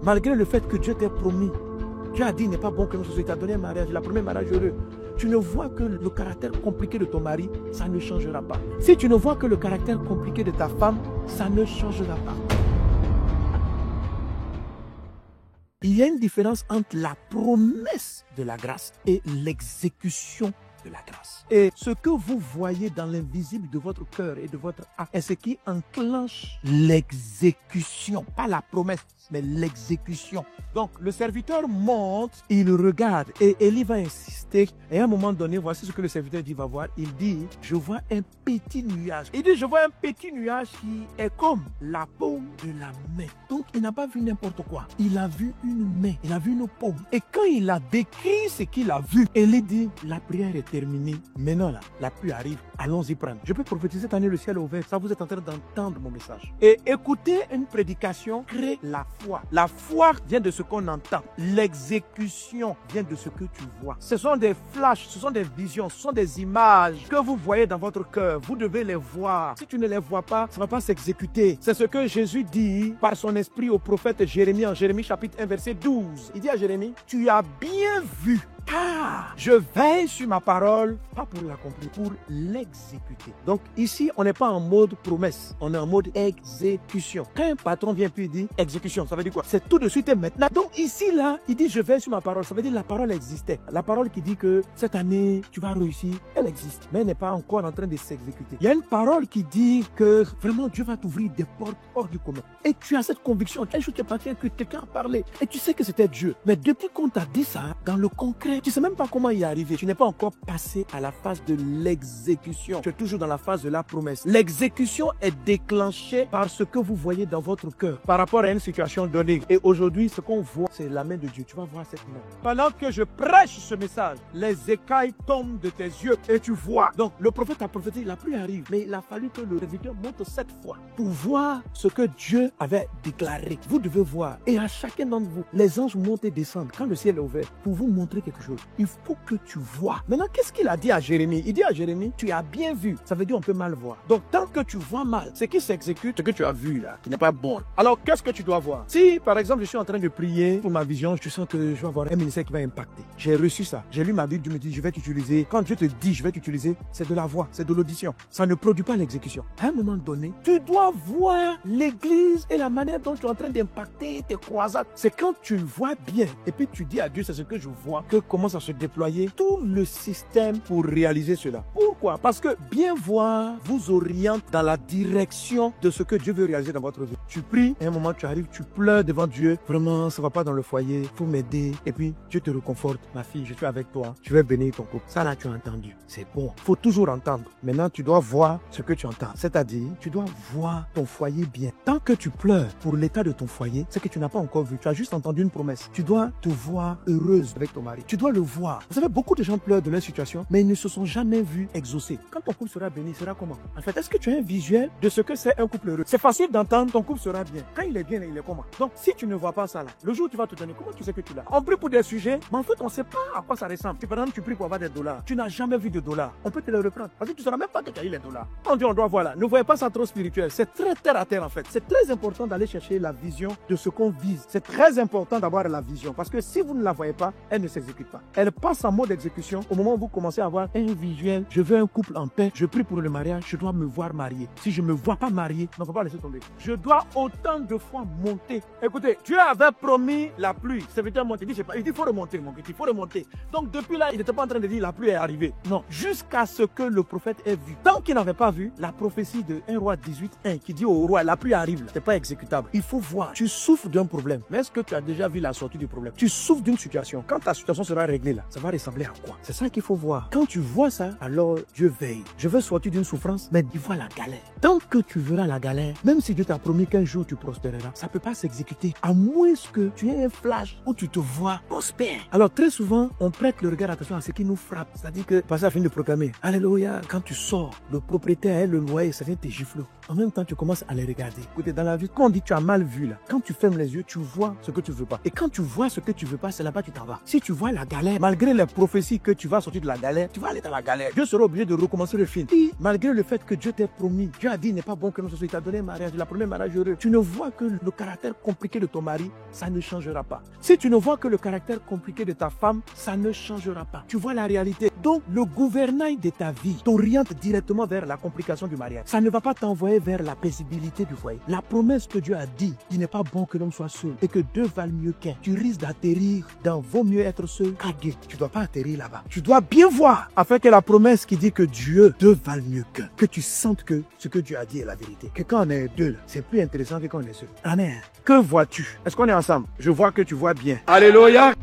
Malgré le fait que Dieu t'ait promis, Dieu a dit, il n'est pas bon que nous soyons, il t'a donné un mariage, il a promis un mariage heureux. Tu ne vois que le caractère compliqué de ton mari, ça ne changera pas. Si tu ne vois que le caractère compliqué de ta femme, ça ne changera pas. Il y a une différence entre la promesse de la grâce et l'exécution de la grâce. Et ce que vous voyez dans l'invisible de votre cœur et de votre âme est ce qui enclenche l'exécution, pas la promesse, mais l'exécution. Donc le serviteur monte, il regarde et Élie va insister. Et à un moment donné, voici ce que le serviteur dit, va voir. Il dit, je vois un petit nuage. Il dit, je vois un petit nuage qui est comme la paume de la main. Donc il n'a pas vu n'importe quoi. Il a vu une main, il a vu une paume. Et quand il a décrit ce qu'il a vu, Élie dit, la prière est terminée. Maintenant là, la pluie arrive, allons-y prendre. Je peux prophétiser cette année, le ciel est ouvert. Ça, vous êtes en train d'entendre mon message. Et écouter une prédication crée la foi. La foi vient de ce qu'on entend. L'exécution vient de ce que tu vois. Ce sont des flashs, ce sont des visions, ce sont des images que vous voyez dans votre cœur. Vous devez les voir. Si tu ne les vois pas, ça ne va pas s'exécuter. C'est ce que Jésus dit par son esprit au prophète Jérémie en Jérémie chapitre 1 verset 12. Il dit à Jérémie, tu as bien vu. Car je veille sur ma parole, pas pour l'accomplir, pour l'exécuter. Donc ici, on n'est pas en mode promesse, on est en mode exécution. Quand un patron vient puis il dit exécution, ça veut dire quoi? C'est tout de suite et maintenant. Donc ici, là, il dit je veille sur ma parole. Ça veut dire la parole existait. La parole qui dit que cette année, tu vas réussir, elle existe, mais elle n'est pas encore en train de s'exécuter. Il y a une parole qui dit que vraiment Dieu va t'ouvrir des portes hors du commun. Et tu as cette conviction, un jour tu appartiens que quelqu'un a parlé et tu sais que c'était Dieu. Mais depuis qu'on t'a dit ça, dans le concret, tu ne sais même pas comment y arriver. Tu n'es pas encore passé à la phase de l'exécution. Tu es toujours dans la phase de la promesse. L'exécution est déclenchée par ce que vous voyez dans votre cœur par rapport à une situation donnée. Et aujourd'hui, ce qu'on voit, c'est la main de Dieu. Tu vas voir cette main. Pendant que je prêche ce message, les écailles tombent de tes yeux et tu vois. Donc, le prophète a prophétisé, la pluie arrive. Mais il a fallu que le serviteur monte 7 fois pour voir ce que Dieu avait déclaré. Vous devez voir. Et à chacun d'entre vous, les anges montent et descendent quand le ciel est ouvert pour vous montrer quelque chose. Il faut que tu vois. Maintenant, qu'est-ce qu'il a dit à Jérémie? Il dit à Jérémie, tu as bien vu. Ça veut dire on peut mal voir. Donc, tant que tu vois mal, ce qui s'exécute, ce que tu as vu là, qui n'est pas bon. Alors, qu'est-ce que tu dois voir? Si, par exemple, je suis en train de prier pour ma vision, je sens que je vais avoir un ministère qui va impacter. J'ai reçu ça. J'ai lu ma Bible, Dieu me dit, je vais t'utiliser. Quand Dieu te dit, je vais t'utiliser, c'est de la voix, c'est de l'audition. Ça ne produit pas l'exécution. À un moment donné, tu dois voir l'église et la manière dont tu es en train d'impacter tes croisades. C'est quand tu vois bien et puis tu dis à Dieu, c'est ce que je vois, que commence à se déployer tout le système pour réaliser cela. Pourquoi? Parce que bien voir vous oriente dans la direction de ce que Dieu veut réaliser dans votre vie. Tu pries, à un moment tu arrives, tu pleures devant Dieu. Vraiment, ça va pas dans le foyer, faut m'aider. Et puis Dieu te reconforte. Ma fille, je suis avec toi. Je vais bénir ton couple. Ça là, tu as entendu. C'est bon. Faut toujours entendre. Maintenant, tu dois voir ce que tu entends. C'est-à-dire, tu dois voir ton foyer bien. Tant que tu pleures pour l'état de ton foyer, c'est que tu n'as pas encore vu. Tu as juste entendu une promesse. Tu dois te voir heureuse avec ton mari. Tu dois le voir. Vous savez, beaucoup de gens pleurent de leur situation, mais ils ne se sont jamais vus exaucés. Quand ton couple sera béni, sera comment? En fait, est-ce que tu as un visuel de ce que c'est un couple heureux? C'est facile d'entendre, ton couple sera bien. Quand il est bien, il est comment? Donc, si tu ne vois pas ça là, le jour où tu vas te donner, comment tu sais que tu l'as? On prie pour des sujets, mais en fait, on ne sait pas à quoi ça ressemble. Si par exemple, tu pries pour avoir des dollars, tu n'as jamais vu de dollars, on peut te les reprendre. Parce que tu ne sauras même pas que tu as eu les dollars. On dit, on doit voir là. Ne voyez pas ça trop spirituel. C'est très terre à terre en fait. C'est très important d'aller chercher la vision de ce qu'on vise. C'est très important d'avoir la vision. Parce que si vous ne la voyez pas, elle ne s'exécute pas. Elle passe en mode exécution au moment où vous commencez à avoir un visuel. Je veux un couple en paix. Je prie pour le mariage. Je dois me voir marié. Si je ne me vois pas marié, on ne peut pas laisser tomber. Je dois autant de fois monter. Écoutez, Dieu avait promis la pluie. Ça veut dire monter. Il dit, il faut remonter, mon petit. Il faut remonter. Donc depuis là, il n'était pas en train de dire la pluie est arrivée. Non. Jusqu'à ce que le prophète ait vu. Tant qu'il n'avait pas vu, la prophétie de 1 roi 18:1 qui dit au roi, la pluie arrive. C'est pas exécutable. Il faut voir. Tu souffres d'un problème. Mais est-ce que tu as déjà vu la sortie du problème? Tu souffres d'une situation. Quand ta situation sera réglée là, ça va ressembler à quoi? C'est ça qu'il faut voir. Quand tu vois ça, alors Dieu veille. Je veux sortir d'une souffrance, mais il voit la galère. Tant que tu verras la galère, même si Dieu t'a promis qu'un jour tu prospéreras, ça ne peut pas s'exécuter. À moins que tu aies un flash où tu te vois prospère. Alors très souvent, on prête le regard attention à ce qui nous frappe. C'est-à-dire que, pasteur a fini de proclamer, Alléluia, quand tu sors, le propriétaire, le loyer, ça vient te gifler. en même temps, tu commences à les regarder. Écoutez, dans la vie, quand on dit tu as mal vu là, quand tu fermes les yeux, tu vois ce que tu veux pas. Et quand tu vois ce que tu veux pas, c'est là-bas que tu t'en vas. Si tu vois la galère, malgré les prophéties que tu vas sortir de la galère, tu vas aller dans la galère. Dieu sera obligé de recommencer le film. Et malgré le fait que Dieu t'ait promis, Dieu a dit il n'est pas bon que nous soyons, il t'a donné un mariage, la première mariage heureux. Tu ne vois que le caractère compliqué de ton mari, ça ne changera pas. Si tu ne vois que le caractère compliqué de ta femme, ça ne changera pas. Tu vois la réalité. Donc, le gouvernail de ta vie t'oriente directement vers la complication du mariage. Ça ne va pas t'envoyer vers la paisibilité du foyer. La promesse que Dieu a dit, il n'est pas bon que l'homme soit seul et que deux valent mieux qu'un. Tu risques d'atterrir dans vaut mieux être seul qu'à deux. Tu ne dois pas atterrir là-bas. Tu dois bien voir afin que la promesse qui dit que Dieu, deux valent mieux qu'un. Que tu sentes que ce que Dieu a dit est la vérité. Que quand on est deux, c'est plus intéressant que quand on est seul. Amen. Que vois-tu? Est-ce qu'on est ensemble? Je vois que tu vois bien. Alléluia.